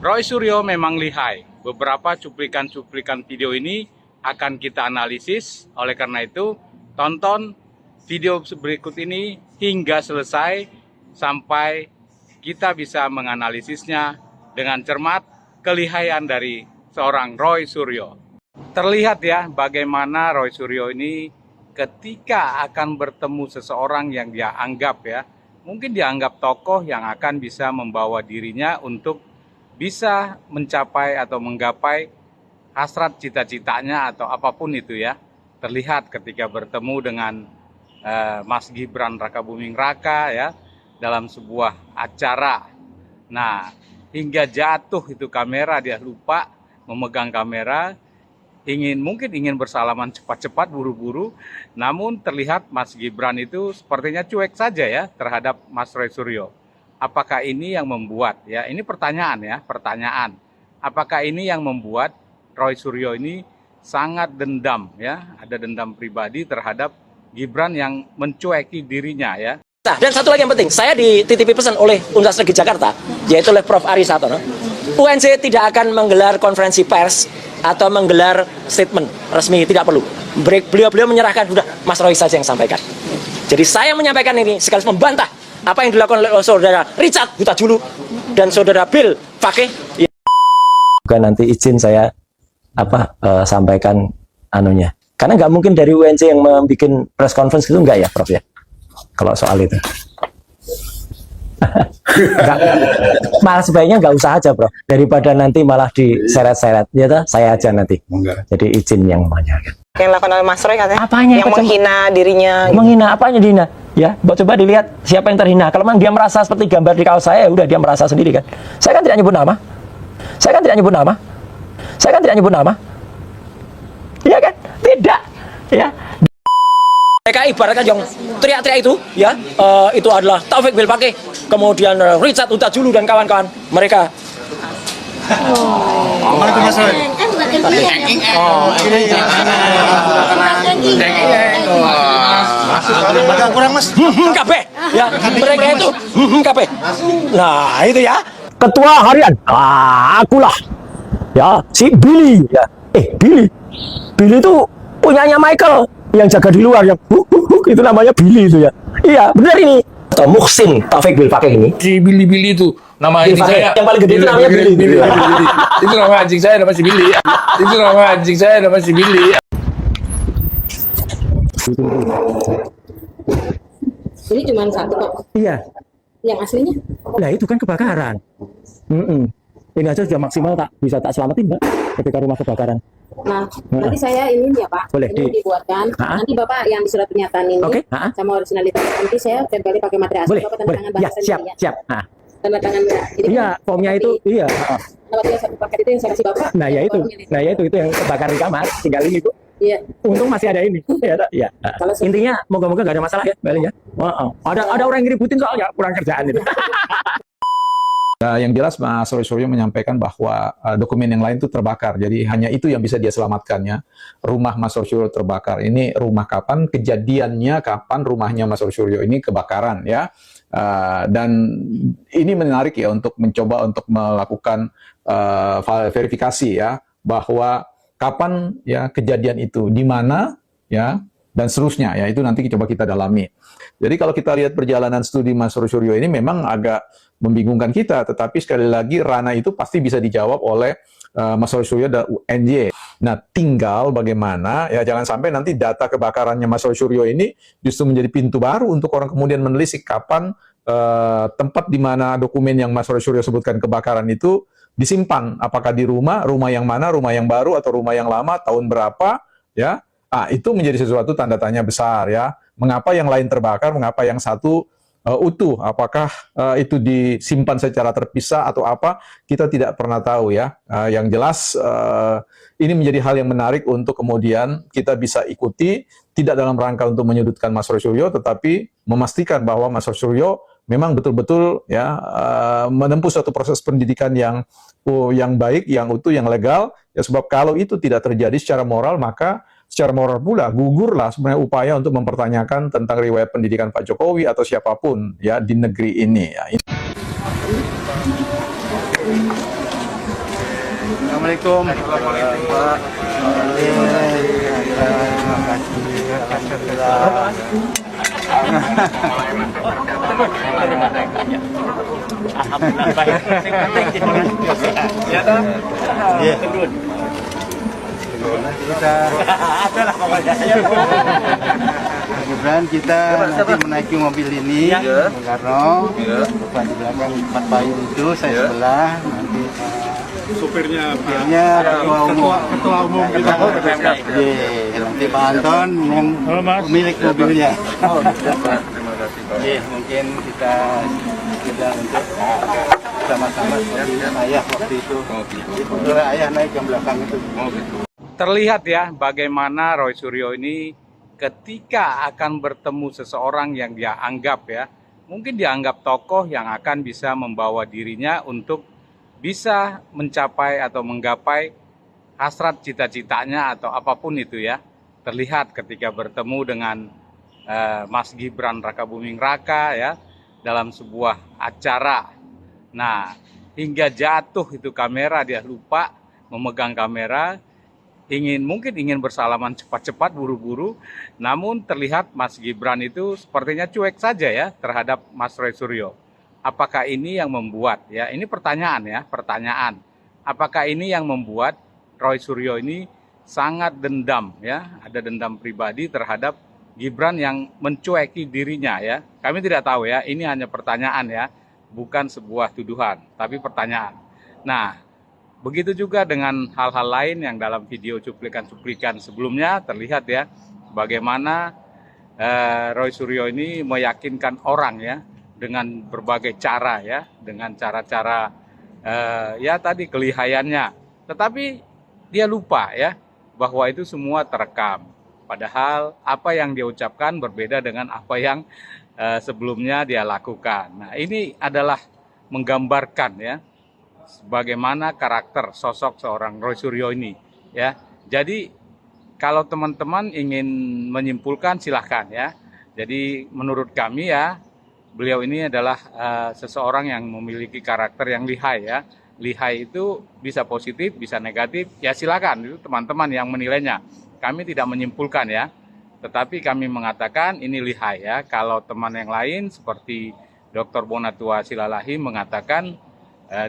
Roy Suryo memang lihai. Beberapa cuplikan-cuplikan video ini akan kita analisis. Oleh karena itu, tonton video berikut ini hingga selesai sampai kita bisa menganalisisnya dengan cermat kelihaian dari seorang Roy Suryo. Terlihat ya bagaimana Roy Suryo ini ketika akan bertemu seseorang yang dia anggap ya, mungkin dianggap tokoh yang akan bisa membawa dirinya untuk bisa mencapai atau menggapai hasrat cita-citanya atau apapun itu ya. Terlihat ketika bertemu dengan Mas Gibran Rakabuming Raka ya dalam sebuah acara. Nah, hingga jatuh itu kamera, dia lupa memegang kamera, mungkin ingin bersalaman cepat-cepat buru-buru, namun terlihat Mas Gibran itu sepertinya cuek saja ya terhadap Mas Roy Suryo. Apakah ini yang membuat ya, ini pertanyaan, apakah ini yang membuat Roy Suryo ini sangat dendam ya, ada dendam pribadi terhadap Gibran yang mencueki dirinya ya. Nah, dan satu lagi yang penting, saya dititipi pesan oleh Universitas Negeri Jakarta, yaitu oleh Prof. Ari Satono, UNJ tidak akan menggelar konferensi pers atau menggelar statement resmi, tidak perlu. Beliau menyerahkan, sudah Mas Roy saja yang sampaikan. Jadi saya menyampaikan ini sekaligus membantah apa yang dilakukan oleh saudara Richard Huta Julu dan saudara Bill Fakih. Bukan nanti izin saya sampaikan anunya. Karena nggak mungkin dari UNJ yang membuat press conference itu enggak ya, Prof ya? Kalau soal itu. Malah sebaiknya nggak usah aja, Bro. Daripada nanti malah diseret-seret, ya toh, saya aja nanti. Jadi izin yang banyak. Yang dilakukan oleh Mas Roy katanya? Apanya? Yang menghina dirinya. Menghina apanya dihina? Ya, coba dilihat siapa yang terhina. Kalau memang dia merasa seperti gambar di kaos saya, udah dia merasa sendiri kan. Saya kan tidak nyebut nama. Saya kan tidak nyebut nama. Saya kan tidak nyebut nama. Iya kan? Tidak. Ya. Mereka ibaratkan yang teriak-teriak itu, ya, itu adalah Taufik Bill Fakih, kemudian Richard Huta Julu dan kawan-kawan mereka. Mana itu Mas Roy? Agak kurang Mas. Kabeh, ya, mereka itu kabeh. Nah, itu ya. Ketua harian. Akulah. Ya, si Billy ya. Billy. Billy itu punyanya Michael yang jaga di luar yang itu namanya Billy itu ya. Iya, benar ini. Atau Muhsin Taufik Bill Fakih ini. Si Billy itu nama anjing saya. Yang paling gede itu namanya Billy. Itu nama anjing saya, nama si Billy. Itu nama anjing saya, nama si Billy. Ini cuma satu kok. Iya. Yang aslinya? Nah, itu kan kebakaran. Ini aja sudah maksimal bisa tak selamatin, Mbak, ketika rumah kebakaran. Nah, nanti saya ini ya Pak, boleh ini dibuatkan. Nanti Bapak yang surat pernyataan ini sama originalitas, nanti saya tempeli pakai materai asli. Bapak tanda tangan bahasa siap. Tanda tangan enggak? Iya, formnya itu, iya. Nah, satu paket itu yang saya kasih Bapak. Nah, ya itu. Nah, ya itu yang kebakar di kamar, tinggal ini, Bu. Iya. Untung masih ada ini. Iya. Intinya moga-moga nggak ada masalah ya, Mbak ya. Ada orang yang ngeributin soalnya kurang kerjaan itu. Yang jelas Mas Roy Suryo menyampaikan bahwa dokumen yang lain itu terbakar. Jadi hanya itu yang bisa dia selamatkannya. Rumah Mas Roy Suryo terbakar. Ini rumah kapan? Kejadiannya kapan rumahnya Mas Roy Suryo ini kebakaran ya. Dan ini menarik ya untuk mencoba untuk melakukan verifikasi ya bahwa kapan ya kejadian itu, di mana ya, dan seterusnya ya, itu nanti coba kita dalami. Jadi kalau kita lihat perjalanan studi Mas Roy Suryo ini memang agak membingungkan kita, tetapi sekali lagi ranah itu pasti bisa dijawab oleh Mas Roy Suryo dan UNJ. Nah, tinggal bagaimana ya, jangan sampai nanti data kebakarannya Mas Roy Suryo ini justru menjadi pintu baru untuk orang kemudian menelisik kapan tempat di mana dokumen yang Mas Roy Suryo sebutkan kebakaran itu disimpan. Apakah di rumah yang mana, rumah yang baru atau rumah yang lama, tahun berapa ya. Itu menjadi sesuatu tanda tanya besar ya. Mengapa yang lain terbakar, mengapa yang satu utuh? Apakah itu disimpan secara terpisah atau apa? Kita tidak pernah tahu ya. Yang jelas ini menjadi hal yang menarik untuk kemudian kita bisa ikuti, tidak dalam rangka untuk menyudutkan Mas Roy Suryo, tetapi memastikan bahwa Mas Roy Suryo memang betul-betul ya menempuh suatu proses pendidikan yang baik, yang utuh, yang legal. Ya, sebab kalau itu tidak terjadi secara moral, maka secara moral pula gugurlah sebenarnya upaya untuk mempertanyakan tentang riwayat pendidikan Pak Jokowi atau siapapun ya di negeri ini ya. Assalamualaikum. Pak. Terima kasih. Alhamdulillah baik. Ya. Kita adalah pokoknya. Gibran kita nanti menaiki mobil ini, Bung Karno, depan di belakang Pak Bayu itu saya sebelah, nanti supirnya ketua umum kita, nanti Pak Anton yang pemilik mobilnya. Mungkin kita untuk sama-sama seperti ayah waktu itu. Ayah naik yang belakang itu. Terlihat ya bagaimana Roy Suryo ini ketika akan bertemu seseorang yang dia anggap ya, mungkin dianggap tokoh yang akan bisa membawa dirinya untuk bisa mencapai atau menggapai hasrat cita-citanya atau apapun itu ya. Terlihat ketika bertemu dengan Mas Gibran Rakabuming Raka ya dalam sebuah acara. Nah, hingga jatuh itu kamera, dia lupa memegang kamera. Mungkin ingin bersalaman cepat-cepat, buru-buru, namun terlihat Mas Gibran itu sepertinya cuek saja ya terhadap Mas Roy Suryo. Apakah ini yang membuat ya? Ini pertanyaan ya, pertanyaan. Apakah ini yang membuat Roy Suryo ini sangat dendam ya? Ada dendam pribadi terhadap Gibran yang mencueki dirinya ya. Kami tidak tahu ya. Ini hanya pertanyaan ya, bukan sebuah tuduhan, tapi pertanyaan. Nah, begitu juga dengan hal-hal lain yang dalam video cuplikan-cuplikan sebelumnya terlihat ya bagaimana Roy Suryo ini meyakinkan orang ya dengan berbagai cara ya, dengan cara-cara ya tadi kelihayannya. Tetapi dia lupa ya bahwa itu semua terekam. Padahal apa yang dia ucapkan berbeda dengan apa yang sebelumnya dia lakukan. Nah, ini adalah menggambarkan ya bagaimana karakter sosok seorang Roy Suryo ini ya. Jadi kalau teman-teman ingin menyimpulkan silahkan ya. Jadi menurut kami ya beliau ini adalah seseorang yang memiliki karakter yang lihai ya. Lihai itu bisa positif, bisa negatif. Ya silakan itu teman-teman yang menilainya. Kami tidak menyimpulkan ya. Tetapi kami mengatakan ini lihai ya. Kalau teman yang lain seperti Dr. Bonatua Silalahi mengatakan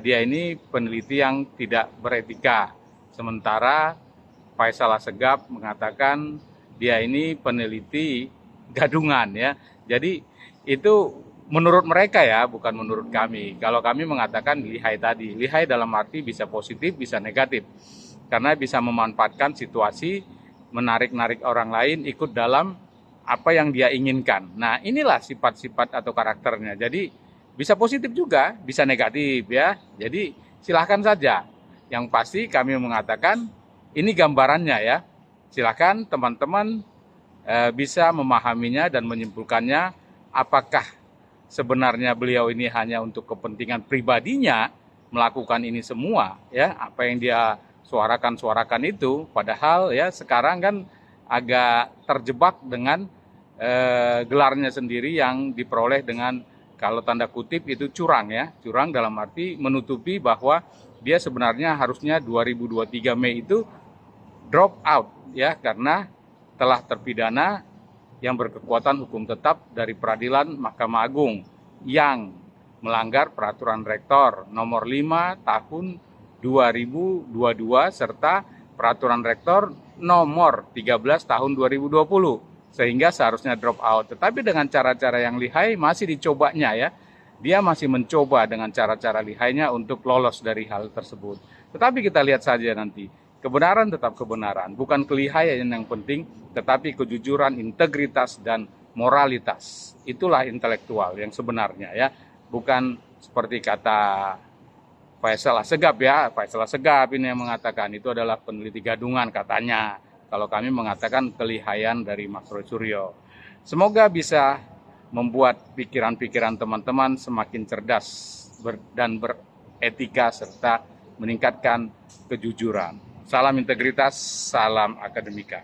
dia ini peneliti yang tidak beretika. Sementara Faisal Assegaf mengatakan dia ini peneliti gadungan ya. Jadi itu menurut mereka ya, bukan menurut kami. Kalau kami mengatakan lihai tadi, lihai dalam arti bisa positif, bisa negatif. Karena bisa memanfaatkan situasi, menarik-narik orang lain ikut dalam apa yang dia inginkan. Nah, inilah sifat-sifat atau karakternya. Jadi bisa positif juga, bisa negatif ya. Jadi silahkan saja. Yang pasti kami mengatakan ini gambarannya ya. Silahkan teman-teman bisa memahaminya dan menyimpulkannya apakah sebenarnya beliau ini hanya untuk kepentingan pribadinya melakukan ini semua ya. Apa yang dia suarakan itu. Padahal ya sekarang kan agak terjebak dengan gelarnya sendiri yang diperoleh dengan kalau tanda kutip itu curang ya, curang dalam arti menutupi bahwa dia sebenarnya harusnya 2023 Mei itu drop out ya karena telah terpidana yang berkekuatan hukum tetap dari peradilan Mahkamah Agung yang melanggar peraturan rektor nomor 5 tahun 2022 serta peraturan rektor nomor 13 tahun 2020. Sehingga seharusnya drop out. Tetapi dengan cara-cara yang lihai masih dicobanya ya. Dia masih mencoba dengan cara-cara lihainya untuk lolos dari hal tersebut. Tetapi kita lihat saja nanti. Kebenaran tetap kebenaran. Bukan kelihaian yang penting, tetapi kejujuran, integritas, dan moralitas. Itulah intelektual yang sebenarnya ya. Bukan seperti kata Faisal Assegaf ya. Faisal Assegaf ini yang mengatakan itu adalah peneliti gadungan katanya. Kalau kami mengatakan kelihaian dari Mas Roy Suryo. Semoga bisa membuat pikiran-pikiran teman-teman semakin cerdas dan beretika serta meningkatkan kejujuran. Salam integritas, salam akademika.